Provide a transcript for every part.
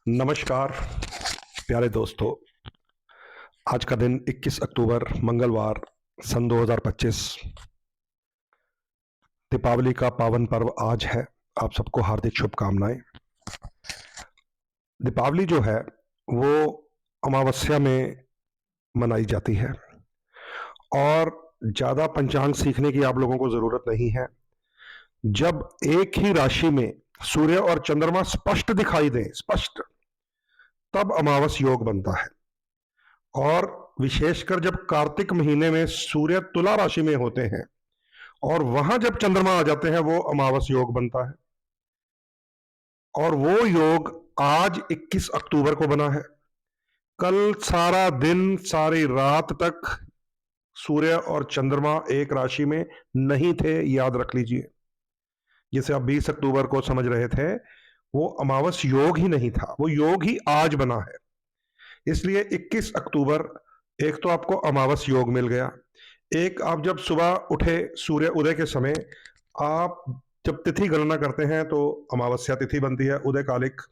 नमस्कार प्यारे दोस्तों। आज का दिन 21 अक्टूबर मंगलवार सन 2025 दीपावली का पावन पर्व आज है। आप सबको हार्दिक शुभकामनाएं। दीपावली जो है वो अमावस्या में मनाई जाती है और ज़्यादा पंचांग सीखने की आप लोगों को ज़रूरत नहीं है। जब एक ही राशि में सूर्य और चंद्रमा स्पष्ट दिखाई दें, स्पष्ट, तब अमावस योग बनता है। और विशेषकर जब कार्तिक महीने में सूर्य तुला राशि में होते हैं और वहां जब चंद्रमा आ जाते हैं, वो अमावस योग बनता है। और वो योग आज 21 अक्टूबर को बना है। कल सारा दिन, सारी रात तक सूर्य और चंद्रमा एक राशि में नहीं थे, याद रख लीजिए। जिसे आप 20 अक्टूबर को समझ रहे थे, वो अमावस योग ही नहीं था, वो योग ही आज बना है। इसलिए 21 अक्टूबर एक तो आपको अमावस योग मिल गया। एक, आप जब सुबह उठे सूर्य उदय के समय, आप जब तिथि गणना करते हैं तो अमावस्या तिथि बनती है, उदय कालिक।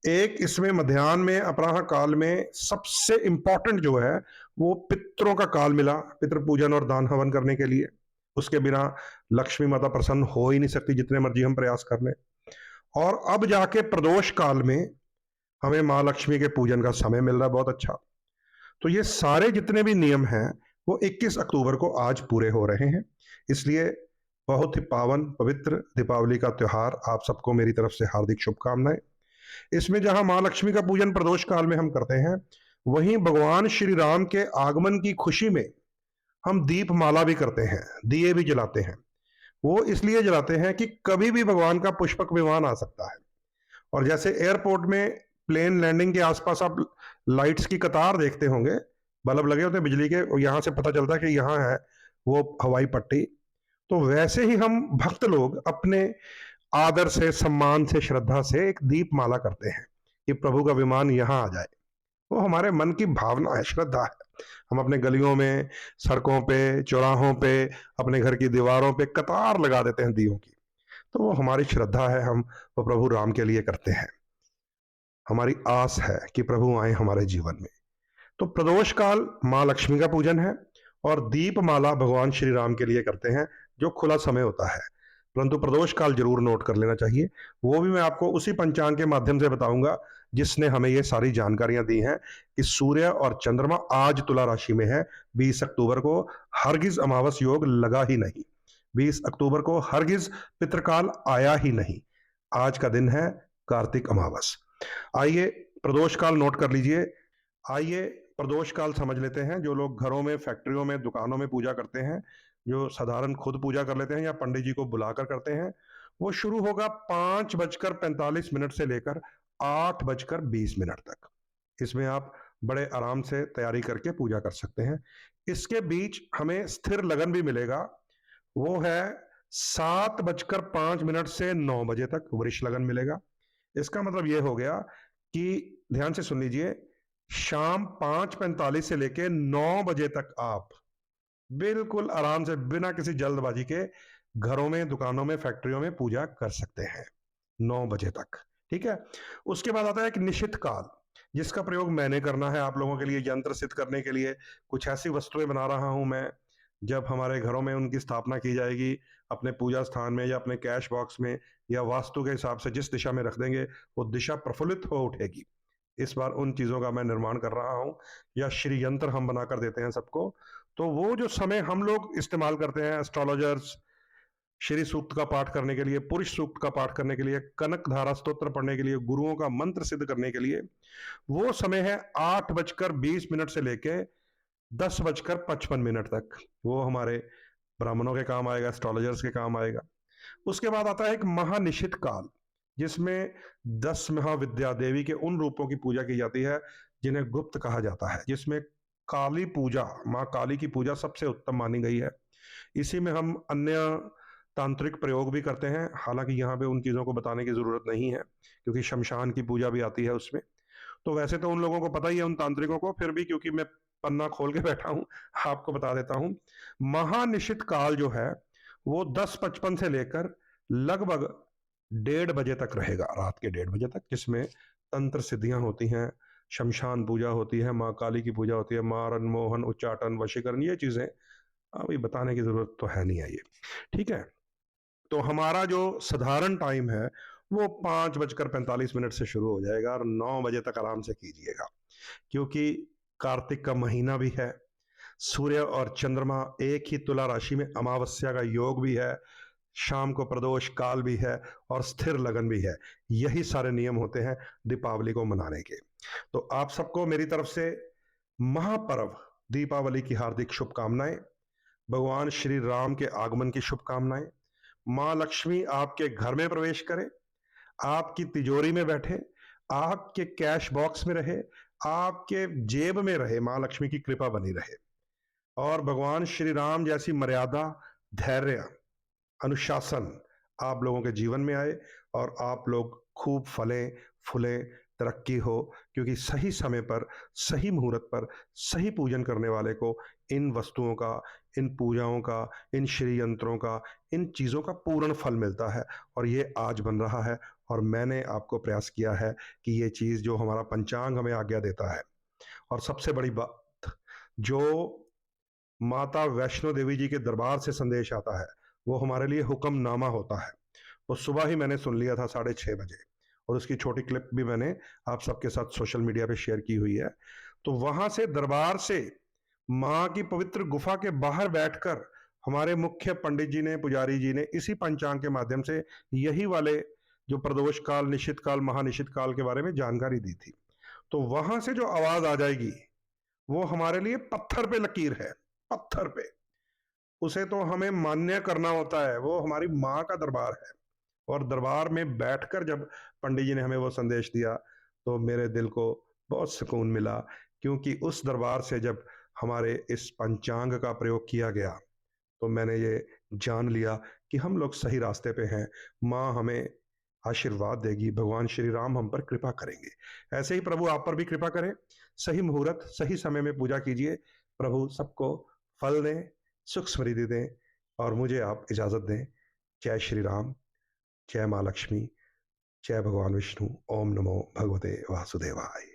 एक इसमें मध्याह्न में, अपराह काल में सबसे इंपॉर्टेंट जो है वो पितरों का काल मिला, पितृ पूजन और दान हवन करने के लिए। उसके बिना लक्ष्मी माता प्रसन्न हो ही नहीं सकती, जितने मर्जी हम प्रयास कर लें। और अब जाके प्रदोष काल में हमें माँ लक्ष्मी के पूजन का समय मिल रहा है, बहुत अच्छा। तो ये सारे जितने भी नियम हैं वो 21 अक्टूबर को आज पूरे हो रहे हैं। इसलिए बहुत ही पावन पवित्र दीपावली का त्योहार आप सबको मेरी तरफ से हार्दिक शुभकामनाएं। इसमें जहां मां लक्ष्मी का पूजन प्रदोष काल में हम करते हैं, वहीं भगवान श्री राम के आगमन की खुशी में हम दीप माला भी करते हैं, दिए भी जलाते हैं। वो इसलिए जलाते हैं कि कभी भी भगवान का पुष्पक विमान आ सकता है। और जैसे एयरपोर्ट में प्लेन लैंडिंग के आसपास आप लाइट्स की कतार देखते होंगे, बल्ब लगे होते हैं बिजली के, और यहां से पता चलता है कि यहां है वो हवाई पट्टी। तो वैसे ही हम भक्त लोग अपने आदर से, सम्मान से, श्रद्धा से एक दीप माला करते हैं कि प्रभु का विमान यहां आ जाए। वो हमारे मन की भावना है, श्रद्धा है। हम अपने गलियों में, सड़कों पे, चौराहों पे, अपने घर की दीवारों पे कतार लगा देते हैं दियों की। तो वो हमारी श्रद्धा है, हम वो प्रभु राम के लिए करते हैं। हमारी आस है कि प्रभु आए हमारे जीवन में। तो प्रदोष काल माँ लक्ष्मी का पूजन है और दीपमाला भगवान श्री राम के लिए करते हैं, जो खुला समय होता है। परंतु प्रदोष काल जरूर नोट कर लेना चाहिए। वो भी मैं आपको उसी पंचांग के माध्यम से बताऊंगा जिसने हमें ये सारी जानकारियां दी हैं कि सूर्य और चंद्रमा आज तुला राशि में है 20 अक्टूबर को। हरगिज अमावस योग लगा ही नहीं। 20 अक्टूबर को हरगिज पितृकाल आया ही नहीं। आज का दिन है कार्तिक अमावस। आइए प्रदोष काल नोट कर लीजिए। आइए प्रदोष काल समझ लेते हैं। जो लोग घरों में, फैक्ट्रियों में, दुकानों में पूजा करते हैं, जो साधारण खुद पूजा कर लेते हैं या पंडित जी को बुलाकर करते हैं, वो शुरू होगा 5:45 से लेकर 8:20 तक। इसमें आप बड़े आराम से तैयारी करके पूजा कर सकते हैं। इसके बीच हमें स्थिर लगन भी मिलेगा, वो है 7:05 से 9 बजे तक वृष लगन मिलेगा। इसका मतलब ये हो गया कि, ध्यान से सुन लीजिए, शाम 5:45 से लेके 9 बजे तक आप बिल्कुल आराम से, बिना किसी जल्दबाजी के, घरों में, दुकानों में, फैक्ट्रियों में पूजा कर सकते हैं 9 बजे तक। ठीक है। उसके बाद आता है एक निश्चित काल, जिसका प्रयोग मैंने करना है आप लोगों के लिए, यंत्र सिद्ध करने के लिए। कुछ ऐसी वस्तुएं बना रहा हूं मैं, जब हमारे घरों में उनकी स्थापना की जाएगी, अपने पूजा स्थान में या अपने कैश बॉक्स में या वास्तु के हिसाब से जिस दिशा में रख देंगे, वो दिशा प्रफुल्लित हो उठेगी। इस बार उन चीजों का मैं निर्माण कर रहा हूं, या श्री यंत्र हम बनाकर देते हैं सबको। तो वो जो समय हम लोग इस्तेमाल करते हैं, एस्ट्रोलॉजर्स, श्री सूक्त का पाठ करने के लिए, पुरुष सूक्त का पाठ करने के लिए, कनक धारा स्तोत्र पढ़ने के लिए, गुरुओं का मंत्र सिद्ध करने के लिए, वो समय है 8:20 से लेके 10:55 तक। वो हमारे ब्राह्मणों के काम आएगा, एस्ट्रोलॉजर्स के काम आएगा। उसके बाद आता है एक महानिशित काल, जिसमें 10 महाविद्या देवी के उन रूपों की पूजा की जाती है जिन्हें गुप्त कहा जाता है, जिसमें काली पूजा, माँ काली की पूजा सबसे उत्तम मानी गई है। इसी में हम अन्य तांत्रिक प्रयोग भी करते हैं, हालांकि यहाँ पे उन चीजों को बताने की जरूरत नहीं है, क्योंकि शमशान की पूजा भी आती है उसमें। तो वैसे तो उन लोगों को पता ही है, उन तांत्रिकों को, फिर भी क्योंकि मैं पन्ना खोल के बैठा हूं, आपको बता देता हूं। महानिशित काल जो है वो 10:55 से लेकर लगभग 1:30 बजे तक रहेगा, रात के 1:30 बजे तक, जिसमें तंत्र सिद्धियां होती हैं, शमशान पूजा होती है, माँ काली की पूजा होती है, मारन मोहन उच्चाटन वशीकरण, ये चीजें अभी बताने की जरूरत तो है नहीं है ये। ठीक है, तो हमारा जो साधारण टाइम है वो 5:45 से शुरू हो जाएगा और 9 बजे तक आराम से कीजिएगा, क्योंकि कार्तिक का महीना भी है, सूर्य और चंद्रमा एक ही तुला राशि में, अमावस्या का योग भी है, शाम को प्रदोष काल भी है और स्थिर लगन भी है। यही सारे नियम होते हैं दीपावली को मनाने के। तो आप सबको मेरी तरफ से महापर्व दीपावली की हार्दिक शुभकामनाएं, भगवान श्री राम के आगमन की शुभकामनाएं। मां लक्ष्मी आपके घर में प्रवेश करे, आपकी तिजोरी में बैठे, आपके कैश बॉक्स में रहे, आपके जेब में रहे, मां लक्ष्मी की कृपा बनी रहे और भगवान श्री राम जैसी मर्यादा, धैर्य, अनुशासन आप लोगों के जीवन में आए और आप लोग खूब फले फूले, तरक्की हो, क्योंकि सही समय पर, सही मुहूर्त पर, सही पूजन करने वाले को इन वस्तुओं का, इन पूजाओं का, इन श्री यंत्रों का, इन चीज़ों का पूर्ण फल मिलता है। और ये आज बन रहा है और मैंने आपको प्रयास किया है कि ये चीज़ जो हमारा पंचांग हमें आज्ञा देता है, और सबसे बड़ी बात जो माता वैष्णो देवी जी के दरबार से संदेश आता है वो हमारे लिए हुक्मनामा होता है। वो सुबह ही मैंने सुन लिया था 6:30 बजे, और उसकी छोटी क्लिप भी मैंने आप सबके साथ सोशल मीडिया पे शेयर की हुई है। तो वहां से, दरबार से, माँ की पवित्र गुफा के बाहर बैठकर हमारे मुख्य पंडित जी ने, पुजारी जी ने इसी पंचांग के माध्यम से यही वाले जो प्रदोष काल, निश्चित काल, महानिश्चित काल के बारे में जानकारी दी थी। तो वहां से जो आवाज आ जाएगी वो हमारे लिए पत्थर पे लकीर है, पत्थर पे। उसे तो हमें मान्य करना होता है, वो हमारी माँ का दरबार है। और दरबार में बैठकर जब पंडित जी ने हमें वो संदेश दिया तो मेरे दिल को बहुत सुकून मिला, क्योंकि उस दरबार से जब हमारे इस पंचांग का प्रयोग किया गया तो मैंने ये जान लिया कि हम लोग सही रास्ते पे हैं। माँ हमें आशीर्वाद देगी, भगवान श्री राम हम पर कृपा करेंगे। ऐसे ही प्रभु आप पर भी कृपा करें। सही मुहूर्त, सही समय में पूजा कीजिए। प्रभु सबको फल दें, सुख समृद्धि दें और मुझे आप इजाजत दें। जय श्री राम, जय माँ लक्ष्मी, जय भगवान विष्णु। ओम नमो भगवते वासुदेवाय।